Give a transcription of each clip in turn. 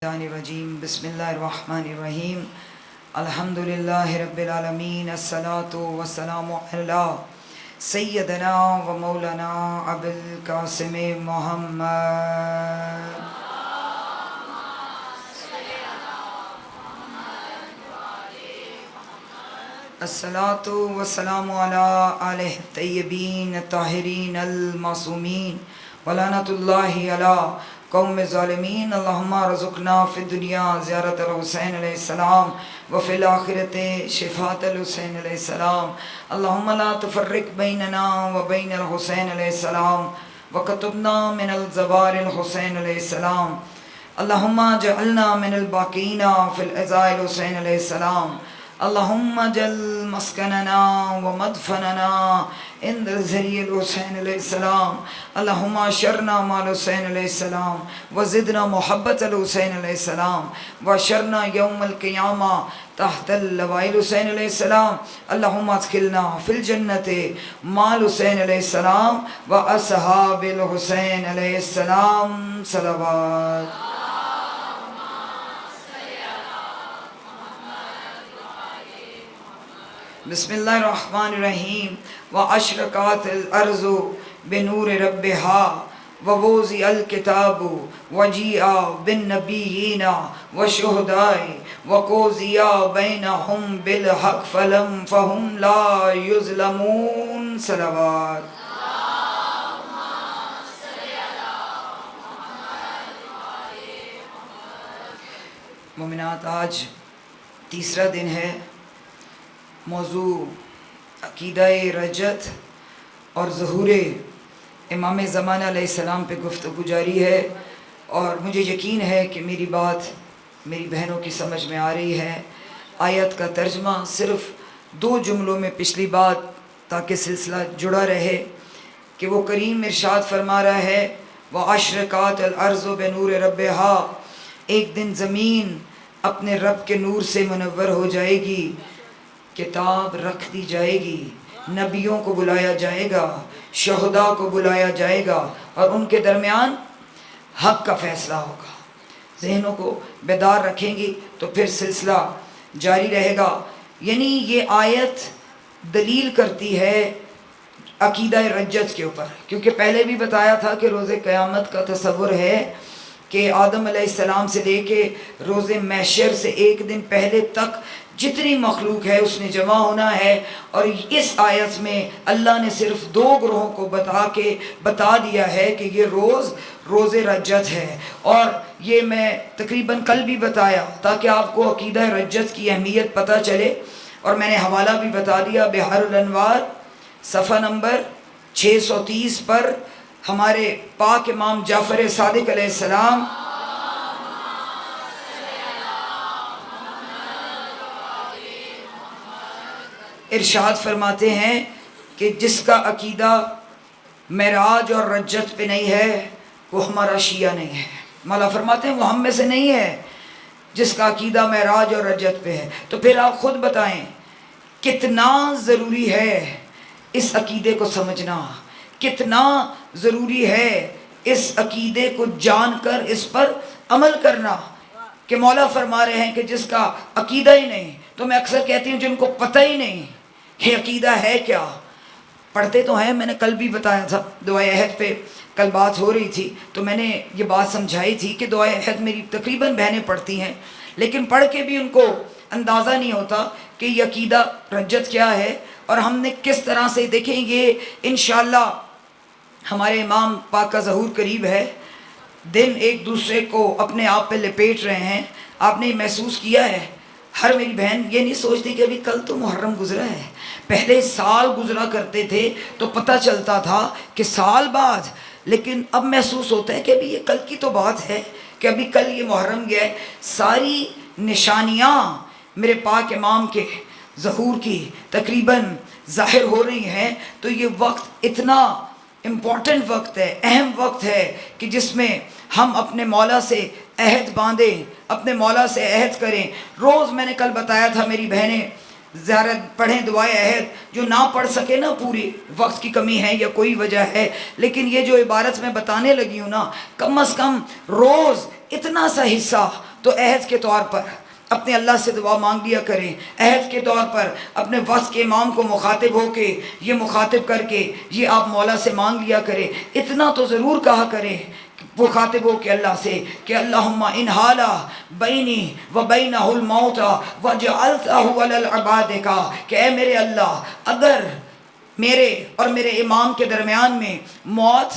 الرجیم بسم اللہ الرحمن الرحیم الحمدللہ رب العالمین الصلاۃ والسلام علی سیدنا و مولانا ابو القاسم محمد الصلاۃ والسلام علی آلہ الطیبین الطاہرین المعصومین ولعنۃ اللہ علی قوم ظالمین اللہم رزقنا فی الدنیا زیارت الحسین علیہ السلام وفی الآخرت شفاعت الحسین علیہ السلام اللہم لا تفرق بیننا و بین الحسین علیہ السلام وکتبنا من الزوار الحسین علیہ السلام اللہم جعلنا من الباقین فی العزاء الحسین علیہ السلام اللہم جل مسکننا و مدفننا عند ذریع الحسین علیہ السلام اللہم شرنا مع الحسین علیہ السلام وزدنا محبت الحسین علیہ السلام وشرنا یوم القیامہ تحت اللواء الحسین علیہ السلام اللہم ادخلنا فی الجنت مع الحسین علیہ السلام و اصحاب الحسین علیہ السلام صلوات بسم اللہ الرحمن الرحیم واشرقات الارض بنور ربها ووضع الکتاب وجیء بالنبیین والشہداء وقضی بینہم بالحق فہم لا یظلمون صلوات مومنات، آج تیسرا دن ہے۔ موضوع عقیدہ رجت اور ظہور امام زمانہ علیہ السلام پہ گفتگو جاری ہے، اور مجھے یقین ہے کہ میری بات میری بہنوں کی سمجھ میں آ رہی ہے۔ آیت کا ترجمہ صرف 2 جملوں میں پچھلی بات، تاکہ سلسلہ جڑا رہے، کہ وہ کریم ارشاد فرما رہا ہے وَأَشْرَقَتِ الْأَرْضُ بِنُورِ رَبِّهَا، ایک دن زمین اپنے رب کے نور سے منور ہو جائے گی، کتاب رکھ دی جائے گی، نبیوں کو بلایا جائے گا، شہداء کو بلایا جائے گا، اور ان کے درمیان حق کا فیصلہ ہوگا۔ ذہنوں کو بیدار رکھیں گی تو پھر سلسلہ جاری رہے گا۔ یعنی یہ آیت دلیل کرتی ہے عقیدہ رجت کے اوپر، کیونکہ پہلے بھی بتایا تھا کہ روز قیامت کا تصور ہے کہ آدم علیہ السلام سے لے کے روز محشر سے ایک دن پہلے تک جتنی مخلوق ہے اس نے جمع ہونا ہے، اور اس آیت میں اللہ نے صرف 2 گروہوں کو بتا دیا ہے کہ یہ روز رجت ہے، اور یہ میں تقریباً کل بھی بتایا تاکہ آپ کو عقیدہ رجت کی اہمیت پتہ چلے، اور میں نے حوالہ بھی بتا دیا۔ بحار الانوار صفحہ نمبر 630 پر ہمارے پاک امام جعفر صادق علیہ السلام ارشاد فرماتے ہیں کہ جس کا عقیدہ معراج اور رجت پہ نہیں ہے وہ ہمارا شیعہ نہیں ہے۔ مولا فرماتے ہیں وہ ہم میں سے نہیں ہے جس کا عقیدہ معراج اور رجت پہ ہے۔ تو پھر آپ خود بتائیں کتنا ضروری ہے اس عقیدے کو سمجھنا، کتنا ضروری ہے اس عقیدے کو جان کر اس پر عمل کرنا، کہ مولا فرما رہے ہیں کہ جس کا عقیدہ ہی نہیں۔ تو میں اکثر کہتی ہوں جن کو پتہ ہی نہیں کہ عقیدہ ہے کیا، پڑھتے تو ہیں، میں نے کل بھی بتایا تھا دعائے عہد پہ کل بات ہو رہی تھی، تو میں نے یہ بات سمجھائی تھی کہ دعائے عہد میری تقریباً بہنیں پڑھتی ہیں، لیکن پڑھ کے بھی ان کو اندازہ نہیں ہوتا کہ یہ عقیدہ رجت کیا ہے، اور ہم نے کس طرح سے دیکھیں یہ انشاءاللہ ہمارے امام پاک کا ظہور قریب ہے، دن ایک دوسرے کو اپنے آپ پہ لپیٹ رہے ہیں۔ آپ نے یہ محسوس کیا ہے، ہر میری بہن یہ نہیں سوچتی کہ ابھی کل تو محرم گزرا ہے، پہلے سال گزرا کرتے تھے تو پتہ چلتا تھا کہ سال بعد، لیکن اب محسوس ہوتا ہے کہ ابھی یہ کل کی تو بات ہے کہ ابھی کل یہ محرم گیا ہے۔ ساری نشانیاں میرے پاک امام کے ظہور کی تقریباً ظاہر ہو رہی ہیں، تو یہ وقت اتنا امپورٹنٹ وقت ہے، اہم وقت ہے کہ جس میں ہم اپنے مولا سے عہد باندھیں، اپنے مولا سے عہد کریں۔ روز میں نے کل بتایا تھا میری بہنیں زیارت پڑھیں دعائے عہد، جو نہ پڑھ سکے نا، پوری وقت کی کمی ہے یا کوئی وجہ ہے، لیکن یہ جو عبارت میں بتانے لگی ہوں نا، کم از کم روز اتنا سا حصہ تو عہد کے طور پر اپنے اللہ سے دعا مانگ لیا کریں، عہد کے طور پر اپنے وقت کے امام کو مخاطب ہو کے یہ مخاطب کر کے یہ آپ مولا سے مانگ لیا کریں، اتنا تو ضرور کہا کریں مخاطب ہو کے اللہ سے کہ اللہم ان حالا بینی و بینہ الموت وجعلتہ علی العباد کا، کہ اے میرے اللہ اگر میرے اور میرے امام کے درمیان میں موت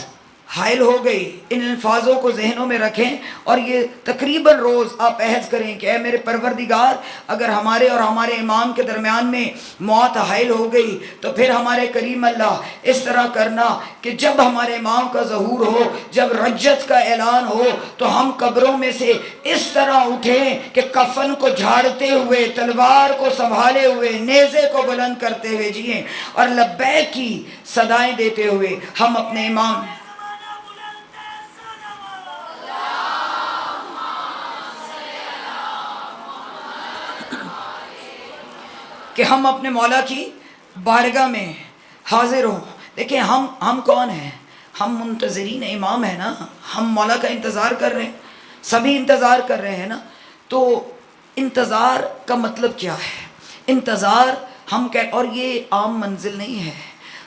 حائل ہو گئی، ان الفاظوں کو ذہنوں میں رکھیں اور یہ تقریباً روز آپ عہد کریں کہ اے میرے پروردگار اگر ہمارے اور ہمارے امام کے درمیان میں موت حائل ہو گئی تو پھر ہمارے کریم اللہ اس طرح کرنا کہ جب ہمارے امام کا ظہور ہو، جب رجت کا اعلان ہو تو ہم قبروں میں سے اس طرح اٹھیں کہ کفن کو جھاڑتے ہوئے، تلوار کو سنبھالے ہوئے، نیزے کو بلند کرتے ہوئے جئیں اور لبیک کی صدائیں دیتے ہوئے ہم اپنے امام کہ ہم اپنے مولا کی بارگاہ میں حاضر ہوں۔ دیکھیں ہم کون ہیں؟ ہم منتظرین امام ہیں نا، ہم مولا کا انتظار کر رہے ہیں، سبھی انتظار کر رہے ہیں نا۔ تو انتظار کا مطلب کیا ہے؟ انتظار اور یہ عام منزل نہیں ہے،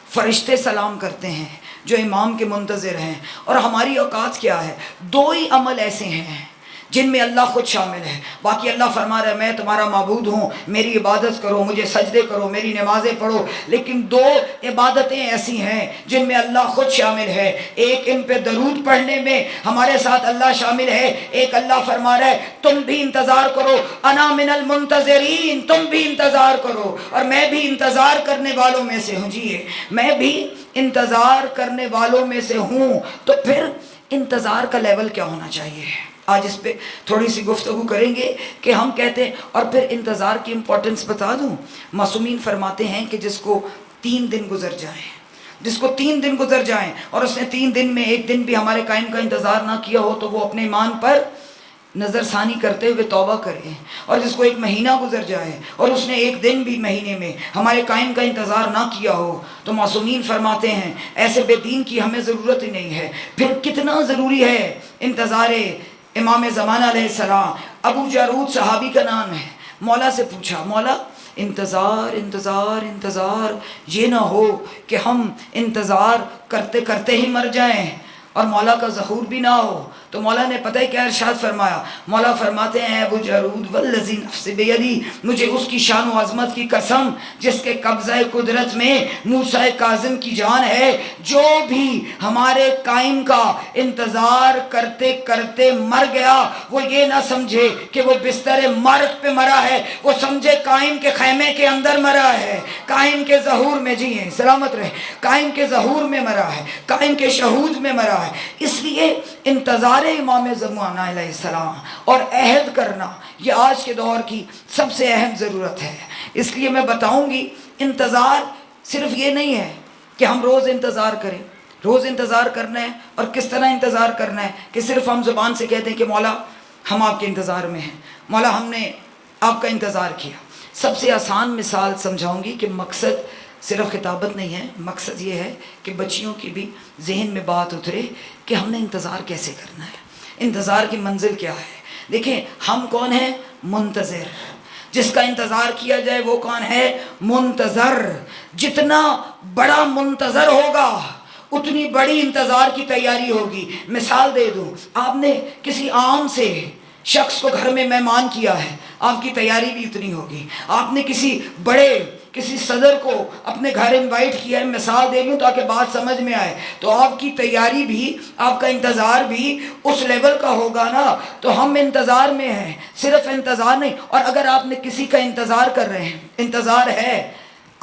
فرشتے سلام کرتے ہیں جو امام کے منتظر ہیں، اور ہماری اوقات کیا ہے؟ 2 ہی عمل ایسے ہیں جن میں اللہ خود شامل ہے، باقی اللہ فرما رہا ہے میں تمہارا معبود ہوں، میری عبادت کرو، مجھے سجدے کرو، میری نمازیں پڑھو، لیکن 2 عبادتیں ایسی ہیں جن میں اللہ خود شامل ہے۔ ایک ان پہ درود پڑھنے میں ہمارے ساتھ اللہ شامل ہے، ایک اللہ فرما رہا ہے تم بھی انتظار کرو، انا من المنتظرین، تم بھی انتظار کرو اور میں بھی انتظار کرنے والوں میں سے ہوں۔ جی میں بھی انتظار کرنے والوں میں سے ہوں۔ تو پھر انتظار کا لیول کیا ہونا چاہیے؟ آج اس پہ تھوڑی سی گفتگو کریں گے کہ ہم کہتے ہیں، اور پھر انتظار کی امپورٹنس بتا دوں۔ معصومین فرماتے ہیں کہ جس کو 3 دن گزر جائیں اور اس نے 3 دن میں 1 دن بھی ہمارے قائم کا انتظار نہ کیا ہو تو وہ اپنے ایمان پر نظر ثانی کرتے ہوئے توبہ کرے، اور جس کو 1 مہینہ گزر جائے اور اس نے 1 دن بھی مہینے میں ہمارے قائم کا انتظار نہ کیا ہو تو معصومین فرماتے ہیں ایسے بے دین کی ہمیں ضرورت ہی نہیں ہے۔ پھر کتنا ضروری ہے انتظار امام زمانہ علیہ السلام۔ ابو جارود صحابی کا نام ہے، مولا سے پوچھا مولا انتظار یہ نہ ہو کہ ہم انتظار کرتے کرتے ہی مر جائیں اور مولا کا ظہور بھی نہ ہو۔ تو مولا نے پتہ ہے کیا ارشاد فرمایا؟ مولا فرماتے ہیں ابو جارود والذی نفس بیدی، مجھے اس کی شان و عظمت کی قسم جس کے قبضہ قدرت میں موسیٰ کاظم کی جان ہے، جو بھی ہمارے قائم کا انتظار کرتے کرتے مر گیا وہ یہ نہ سمجھے کہ وہ بستر مرگ پہ مرا ہے، وہ سمجھے قائم کے خیمے کے اندر مرا ہے، قائم کے ظہور میں، جی ہیں سلامت رہے، قائم کے ظہور میں مرا ہے، قائم کے شہود میں مرا ہے۔ اس لیے انتظار امام زمانہ علیہ السلام اور عہد کرنا یہ آج کے دور کی سب سے اہم ضرورت ہے۔ اس لیے میں بتاؤں گی انتظار صرف یہ نہیں ہے کہ ہم روز انتظار کریں، روز انتظار کرنا ہے، اور کس طرح انتظار کرنا ہے کہ صرف ہم زبان سے کہتے ہیں کہ مولا ہم آپ کے انتظار میں ہیں، مولا ہم نے آپ کا انتظار کیا۔ سب سے آسان مثال سمجھاؤں گی کہ مقصد صرف خطابت نہیں ہے، مقصد یہ ہے کہ بچیوں کی بھی ذہن میں بات اترے کہ ہم نے انتظار کیسے کرنا ہے، انتظار کی منزل کیا ہے۔ دیکھیں ہم کون ہیں؟ منتظر۔ جس کا انتظار کیا جائے وہ کون ہے؟ منتظر۔ جتنا بڑا منتظر ہوگا اتنی بڑی انتظار کی تیاری ہوگی۔ مثال دے دوں، آپ نے کسی عام سے شخص کو گھر میں مہمان کیا ہے، آپ کی تیاری بھی اتنی ہوگی۔ آپ نے کسی صدر کو اپنے گھر انوائٹ کیا ہے، مثال دے لوں تاکہ بات سمجھ میں آئے، تو آپ کی تیاری بھی، آپ کا انتظار بھی اس لیول کا ہوگا نا۔ تو ہم انتظار میں ہیں، صرف انتظار نہیں۔ اور اگر آپ نے کسی کا انتظار کر رہے ہیں، انتظار ہے،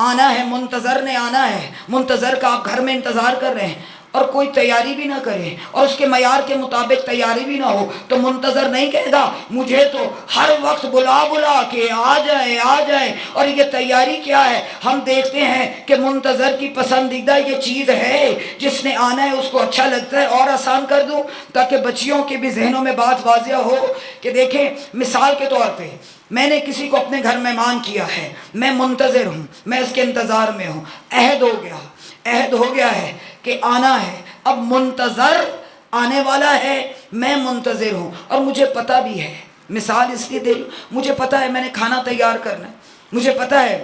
آنا ہے، منتظر نے آنا ہے، منتظر کا آپ گھر میں انتظار کر رہے ہیں اور کوئی تیاری بھی نہ کرے اور اس کے معیار کے مطابق تیاری بھی نہ ہو تو منتظر نہیں کہے گا مجھے تو ہر وقت بلا کے آ جائیں۔ اور یہ تیاری کیا ہے؟ ہم دیکھتے ہیں کہ منتظر کی پسندیدہ یہ چیز ہے، جس نے آنا ہے اس کو اچھا لگتا ہے۔ اور آسان کر دوں تاکہ بچیوں کے بھی ذہنوں میں بات واضح ہو کہ دیکھیں مثال کے طور پہ میں نے کسی کو اپنے گھر مہمان کیا ہے، میں منتظر ہوں، میں اس کے انتظار میں ہوں، عہد ہو گیا ہے کہ آنا ہے۔ اب منتظر آنے والا ہے، میں منتظر ہوں، اور مجھے پتہ بھی ہے مثال اس لیے دے رہی ہوں، مجھے پتہ ہے میں نے کھانا تیار کرنا ہے، مجھے پتہ ہے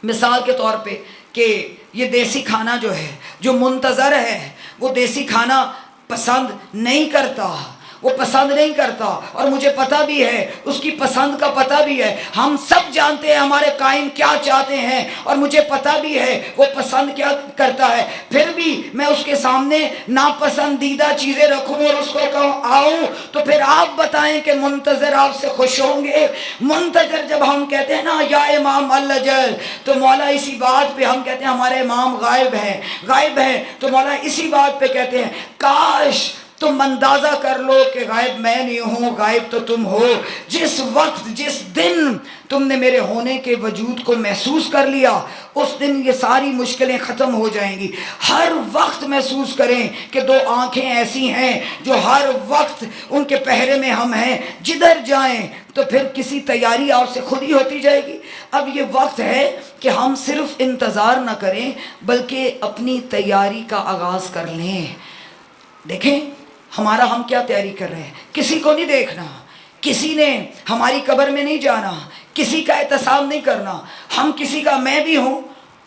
مثال کے طور پہ کہ یہ دیسی کھانا جو ہے، جو منتظر ہے، وہ دیسی کھانا پسند نہیں کرتا، وہ پسند نہیں کرتا، اور مجھے پتہ بھی ہے اس کی پسند کا پتہ بھی ہے، ہم سب جانتے ہیں ہمارے قائم کیا چاہتے ہیں، اور مجھے پتہ بھی ہے وہ پسند کیا کرتا ہے، پھر بھی میں اس کے سامنے ناپسندیدہ چیزیں رکھوں اور اس کو کہوں آؤں، تو پھر آپ بتائیں کہ منتظر آپ سے خوش ہوں گے؟ منتظر جب ہم کہتے ہیں نا یا امام الجل، تو مولا اسی بات پہ ہم کہتے ہیں ہمارے امام غائب ہیں، غائب ہیں، تو مولا اسی بات پہ کہتے ہیں کاش تم اندازہ کر لو کہ غائب میں نہیں ہوں، غائب تو تم ہو۔ جس وقت، جس دن تم نے میرے ہونے کے وجود کو محسوس کر لیا، اس دن یہ ساری مشکلیں ختم ہو جائیں گی۔ ہر وقت محسوس کریں کہ دو آنکھیں ایسی ہیں جو ہر وقت ان کے پہرے میں ہم ہیں، جدھر جائیں تو پھر کسی تیاری آپ سے خود ہی ہوتی جائے گی۔ اب یہ وقت ہے کہ ہم صرف انتظار نہ کریں بلکہ اپنی تیاری کا آغاز کر لیں۔ دیکھیں ہمارا ہم کیا تیاری کر رہے ہیں، کسی کو نہیں دیکھنا، کسی نے ہماری قبر میں نہیں جانا، کسی کا احتساب نہیں کرنا، ہم کسی کا، میں بھی ہوں،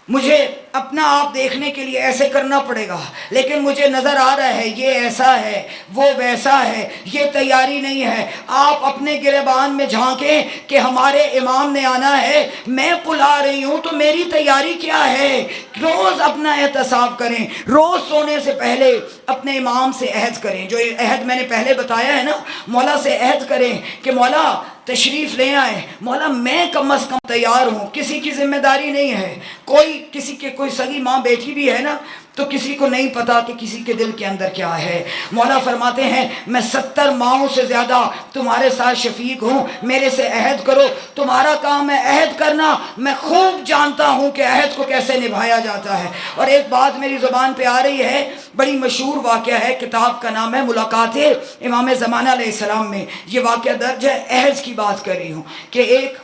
مجھے اپنا آپ دیکھنے کے لیے ایسے کرنا پڑے گا، لیکن مجھے نظر آ رہا ہے یہ ایسا ہے، وہ ویسا ہے، یہ تیاری نہیں ہے۔ آپ اپنے گریبان میں جھانکیں کہ ہمارے امام نے آنا ہے، میں پلا رہی ہوں تو میری تیاری کیا ہے۔ روز اپنا احتساب کریں، روز سونے سے پہلے اپنے امام سے عہد کریں، جو عہد میں نے پہلے بتایا ہے نا، مولا سے عہد کریں کہ مولا تشریف لے آئے، مولا میں کم از کم تیار ہوں، کسی کی ذمہ داری نہیں ہے، کوئی کسی کے کوئی سگی ماں بیٹھی بھی ہے نا تو کسی کو نہیں پتا کہ کسی کے دل کے اندر کیا ہے۔ مولا فرماتے ہیں میں 70 ماؤں سے زیادہ تمہارے ساتھ شفیق ہوں، میرے سے عہد کرو، تمہارا کام ہے عہد کرنا، میں خوب جانتا ہوں کہ عہد کو کیسے نبھایا جاتا ہے۔ اور ایک بات میری زبان پہ آ رہی ہے، بڑی مشہور واقعہ ہے، کتاب کا نام ہے ملاقات امام زمانہ علیہ السلام میں یہ واقعہ درج ہے، عہد کی بات کر رہی ہوں کہ ایک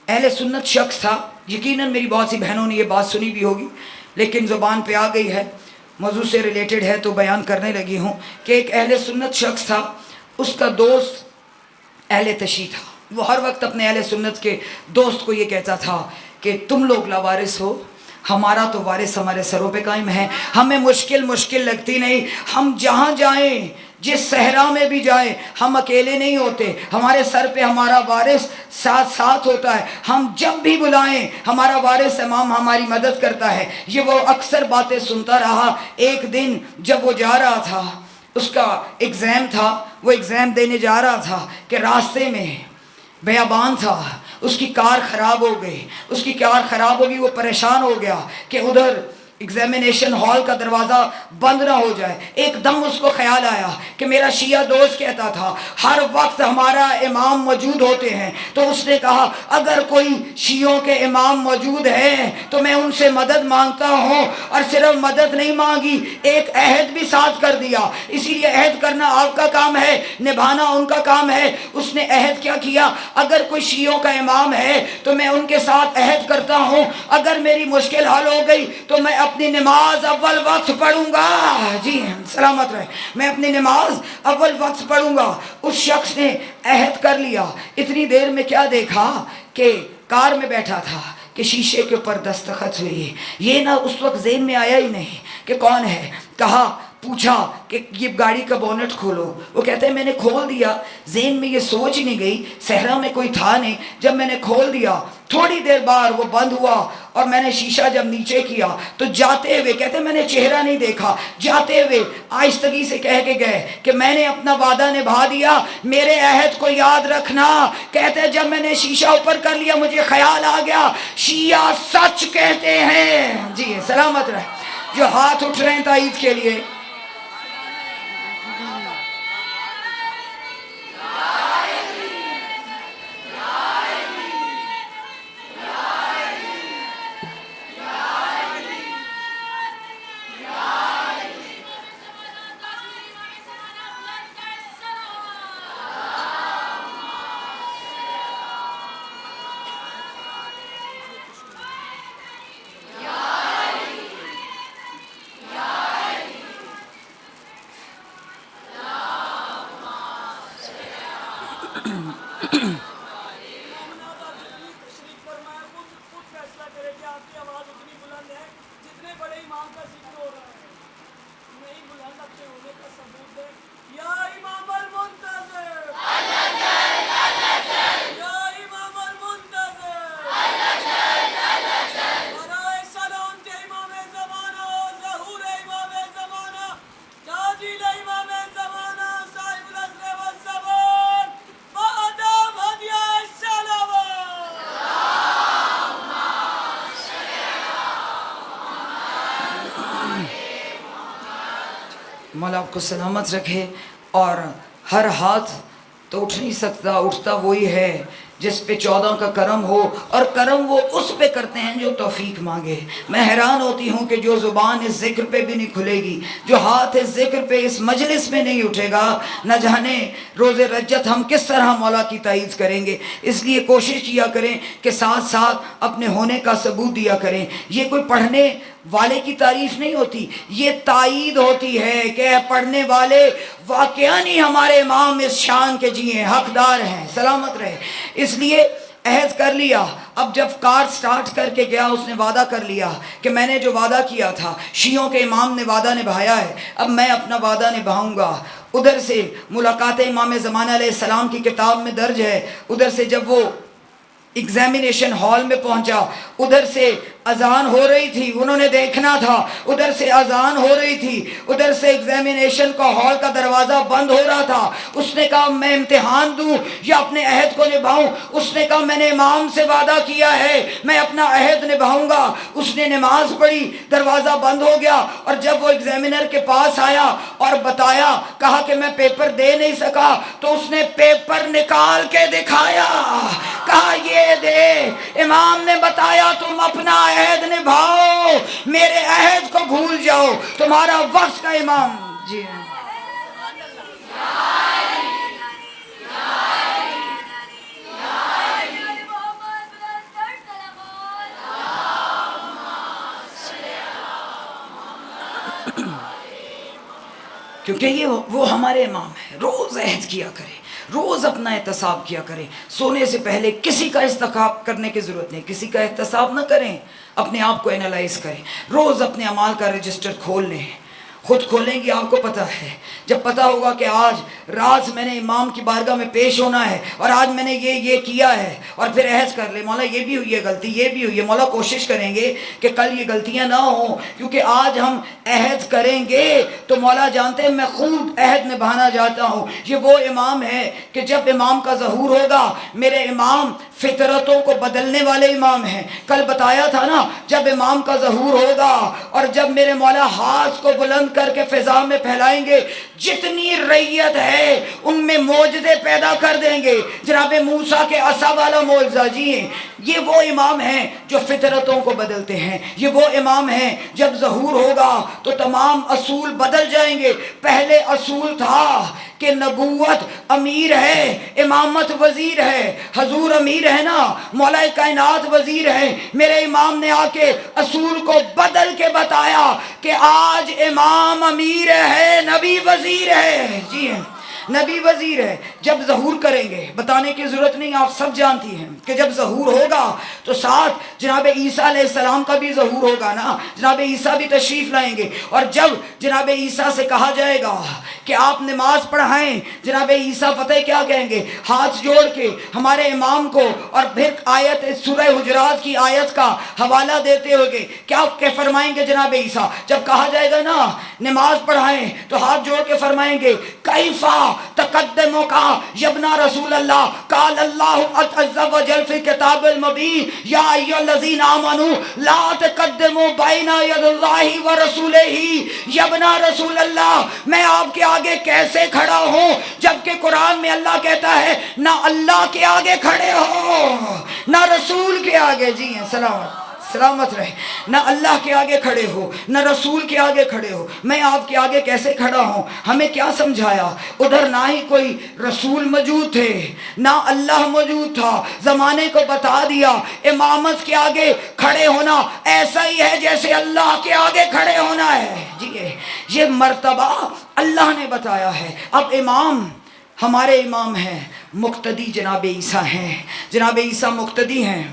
اہل سنت شخص تھا، یقیناً میری بہت سی بہنوں نے یہ بات سنی بھی ہوگی لیکن زبان پہ آ گئی ہے، موضوع سے ریلیٹڈ ہے تو بیان کرنے لگی ہوں کہ ایک اہل سنت شخص تھا، اس کا دوست اہل تشیع تھا، وہ ہر وقت اپنے اہل سنت کے دوست کو یہ کہتا تھا کہ تم لوگ لاوارث ہو، ہمارا تو وارث ہمارے سروں پہ قائم ہے، ہمیں مشکل لگتی نہیں، ہم جہاں جائیں، جس صحرا میں بھی جائیں، ہم اکیلے نہیں ہوتے، ہمارے سر پہ ہمارا وارث ساتھ ہوتا ہے، ہم جب بھی بلائیں ہمارا وارث امام ہماری مدد کرتا ہے۔ یہ وہ اکثر باتیں سنتا رہا۔ ایک دن جب وہ جا رہا تھا، اس کا ایگزام تھا، وہ ایگزام دینے جا رہا تھا کہ راستے میں بیابان تھا، اس کی کار خراب ہو گئی، وہ پریشان ہو گیا کہ ادھر ایگزامینیشن ہال کا دروازہ بند نہ ہو جائے۔ ایک دم اس کو خیال آیا کہ میرا شیعہ دوست کہتا تھا ہر وقت ہمارا امام موجود ہوتے ہیں، تو اس نے کہا اگر کوئی شیعوں کے امام موجود ہیں تو میں ان سے مدد مانگتا ہوں، اور صرف مدد نہیں مانگی، ایک عہد بھی ساتھ کر دیا۔ اسی لیے عہد کرنا آپ کا کام ہے، نبھانا ان کا کام ہے۔ اس نے عہد کیا کیا، اگر کوئی شیعوں کا امام ہے تو میں ان کے ساتھ عہد کرتا ہوں، اگر میری مشکل حل ہو گئی تو میں اپنی نماز اول وقت پڑھوں گا۔ جی سلامت رہے، میں اپنی نماز اول وقت پڑھوں گا۔ اس شخص نے عہد کر لیا۔ اتنی دیر میں کیا دیکھا کہ کار میں بیٹھا تھا کہ شیشے کے اوپر دستخط ہوئی، یہ نہ اس وقت ذہن میں آیا ہی نہیں کہ کون ہے۔ پوچھا کہ یہ گاڑی کا بونٹ کھولو، وہ کہتے ہیں میں نے کھول دیا، ذہن میں یہ سوچ نہیں گئی، صحرا میں کوئی تھا نہیں، جب میں نے کھول دیا تھوڑی دیر بعد وہ بند ہوا، اور میں نے شیشہ جب نیچے کیا تو جاتے ہوئے، کہتے ہیں میں نے چہرہ نہیں دیکھا، جاتے ہوئے آہستگی سے کہہ کے گئے کہ میں نے اپنا وعدہ نبھا دیا، میرے عہد کو یاد رکھنا۔ کہتے ہیں جب میں نے شیشہ اوپر کر لیا مجھے خیال آ گیا شیعہ سچ کہتے ہیں۔ جی سلامت رہے، جو ہاتھ اٹھ رہے ہیں تائید کے لیے۔ مولا آپ کو سلامت رکھے. اور ہر ہاتھ تو اٹھ نہیں سکتا، اٹھتا وہی ہے جس پہ 14 کا کرم ہو، اور کرم وہ اس پہ کرتے ہیں جو توفیق مانگے. میں حیران ہوتی ہوں کہ جو زبان اس ذکر پہ بھی نہیں کھلے گی، جو ہاتھ اس ذکر پہ اس مجلس میں نہیں اٹھے گا، نہ جانے روز رجت ہم کس طرح مولا کی تائید کریں گے. اس لیے کوشش کیا کریں کہ ساتھ ساتھ اپنے ہونے کا ثبوت دیا کریں. یہ کوئی پڑھنے والے کی تعریف نہیں ہوتی، یہ تائید ہوتی ہے کہ پڑھنے والے واقعاً ہی ہمارے امام اس شان کے جی ہیں، حقدار ہیں، سلامت رہے. اس لیے عہد کر لیا. اب جب کار سٹارٹ کر کے گیا، اس نے وعدہ کر لیا کہ میں نے جو وعدہ کیا تھا، شیعوں کے امام نے وعدہ نبھایا ہے، اب میں اپنا وعدہ نبھاؤں گا. ادھر سے ملاقات امام زمانہ علیہ السلام کی کتاب میں درج ہے، ادھر سے جب وہ ایگزامینیشن ہال میں پہنچا، ادھر سے اذان ہو رہی تھی، انہوں نے دیکھنا تھا، ادھر سے اذان ہو رہی تھی، ادھر سے ایگزامینیشن کا ہال کا دروازہ بند ہو رہا تھا. اس نے کہا میں امتحان دوں یا اپنے عہد کو نبھاؤں؟ اس نے کہا میں نے امام سے وعدہ کیا ہے، میں اپنا عہد نبھاؤں گا. اس نے نماز پڑھی، دروازہ بند ہو گیا، اور جب وہ ایگزامینر کے پاس آیا اور بتایا، کہا کہ میں پیپر دے نہیں سکا، تو اس نے پیپر نکال کے دکھایا، کہا یہ دے، امام نے بتایا تم اپنا عہد نبھاؤ، میرے عہد کو بھول جاؤ، تمہارا وقت کا امام. جی کیونکہ یہ وہ ہمارے امام ہیں. روز عہد کیا کریں، روز اپنا احتساب کیا کریں. سونے سے پہلے کسی کا استخاب کرنے کی ضرورت نہیں، کسی کا احتساب نہ کریں، اپنے آپ کو انالائز کریں. روز اپنے اعمال کا رجسٹر کھول لیں. خود کھولیں گی آپ کو پتہ ہے، جب پتہ ہوگا کہ آج رات میں نے امام کی بارگاہ میں پیش ہونا ہے اور آج میں نے یہ کیا ہے، اور پھر عہد کر لے مولا یہ بھی ہوئی ہے غلطی، یہ بھی ہوئی ہے، مولا کوشش کریں گے کہ کل یہ غلطیاں نہ ہوں، کیونکہ آج ہم عہد کریں گے تو مولا جانتے ہیں میں خود عہد نبھانا چاہتا ہوں. یہ وہ امام ہے کہ جب امام کا ظہور ہوگا، میرے امام فطرتوں کو بدلنے والے امام ہیں. کل بتایا تھا نا، جب امام کا ظہور ہوگا اور جب میرے مولا ہاتھ کو بلند کر کے فضا میں پھیلائیں گے، جتنی ریت ہے ان میں معجزے پیدا کر دیں گے. جناب موسیٰ کے عصا والا معجزہ، جی یہ وہ امام ہیں جو فطرتوں کو بدلتے ہیں. یہ وہ امام ہیں جب ظہور ہوگا تو تمام اصول بدل جائیں گے. پہلے اصول تھا کہ نبوت امیر ہے، امامت وزیر ہے. حضور امیر ہے نا، مولا کائنات وزیر ہے. میرے امام نے آ کے اصول کو بدل کے بتایا کہ آج امام امیر ہے، نبی وزیر ہے. جی ہیں، نبی وزیر ہے. جب ظہور کریں گے، بتانے کی ضرورت نہیں، آپ سب جانتی ہیں کہ جب ظہور ہوگا تو ساتھ جناب عیسیٰ علیہ السلام کا بھی ظہور ہوگا نا. جناب عیسیٰ بھی تشریف لائیں گے، اور جب جناب عیسیٰ سے کہا جائے گا کہ آپ نماز پڑھائیں، جناب عیسیٰ پتہ کیا کہیں گے؟ ہاتھ جوڑ کے ہمارے امام کو، اور پھر آیت سورہ حجرات کی آیت کا حوالہ دیتے ہوگے کیا فرمائیں گے جناب عیسیٰ؟ جب کہا جائے گا نا نماز پڑھائیں تو ہاتھ جوڑ کے فرمائیں گے کیفا تقدموں کا یبنا رسول اللہ، قال اللہ عز و جل فی کتاب المبین یا ایھا الذین آمنوا لا تقدموا بین ید اللہ و رسولہ. یبنا رسول اللہ، میں آپ کے آگے کیسے کھڑا ہوں جبکہ قرآن میں اللہ کہتا ہے نہ اللہ کے آگے کھڑے ہو نہ رسول کے آگے. جی ہیں، سلامت رہے. نہ اللہ کے آگے کھڑے ہو نہ رسول کے آگے کھڑے ہو، میں آپ کے آگے کیسے کھڑا ہوں؟ ہمیں کیا سمجھایا؟ ادھر نہ ہی کوئی رسول موجود تھے نہ اللہ موجود تھا. زمانے کو بتا دیا امامت کے آگے کھڑے ہونا ایسا ہی ہے جیسے اللہ کے آگے کھڑے ہونا ہے. جی یہ مرتبہ اللہ نے بتایا ہے. اب امام ہمارے امام ہیں، مقتدی جناب عیسیٰ ہیں. جناب عیسیٰ مقتدی ہیں،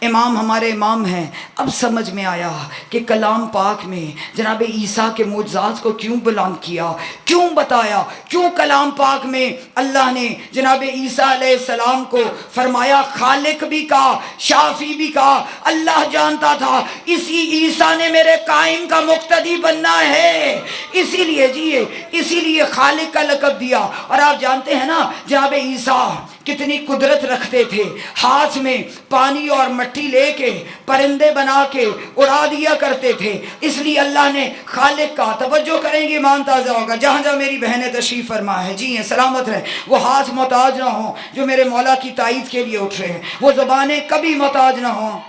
امام ہمارے امام ہیں. اب سمجھ میں آیا کہ کلام پاک میں جناب عیسیٰ کے معجزات کو کیوں بیان کیا، کیوں بتایا، کیوں کلام پاک میں اللہ نے جناب عیسیٰ علیہ السلام کو فرمایا خالق بھی کہا، شافی بھی کہا. اللہ جانتا تھا اسی عیسیٰ نے میرے قائم کا مقتدی بننا ہے، اسی لیے خالق کا لقب دیا. اور آپ جانتے ہیں نا جناب عیسیٰ کتنی قدرت رکھتے تھے، ہاتھ میں پانی اور مٹی لے کے پرندے بنا کے اڑا دیا کرتے تھے. اس لیے اللہ نے خالق کا، توجہ کریں گے ایمان تازہ ہوگا، جہاں جہاں میری بہنیں تشریف فرما ہے، جی ہیں سلامت رہیں، وہ ہاتھ محتاج نہ ہوں جو میرے مولا کی تائید کے لیے اٹھ رہے ہیں، وہ زبانیں کبھی محتاج نہ ہوں.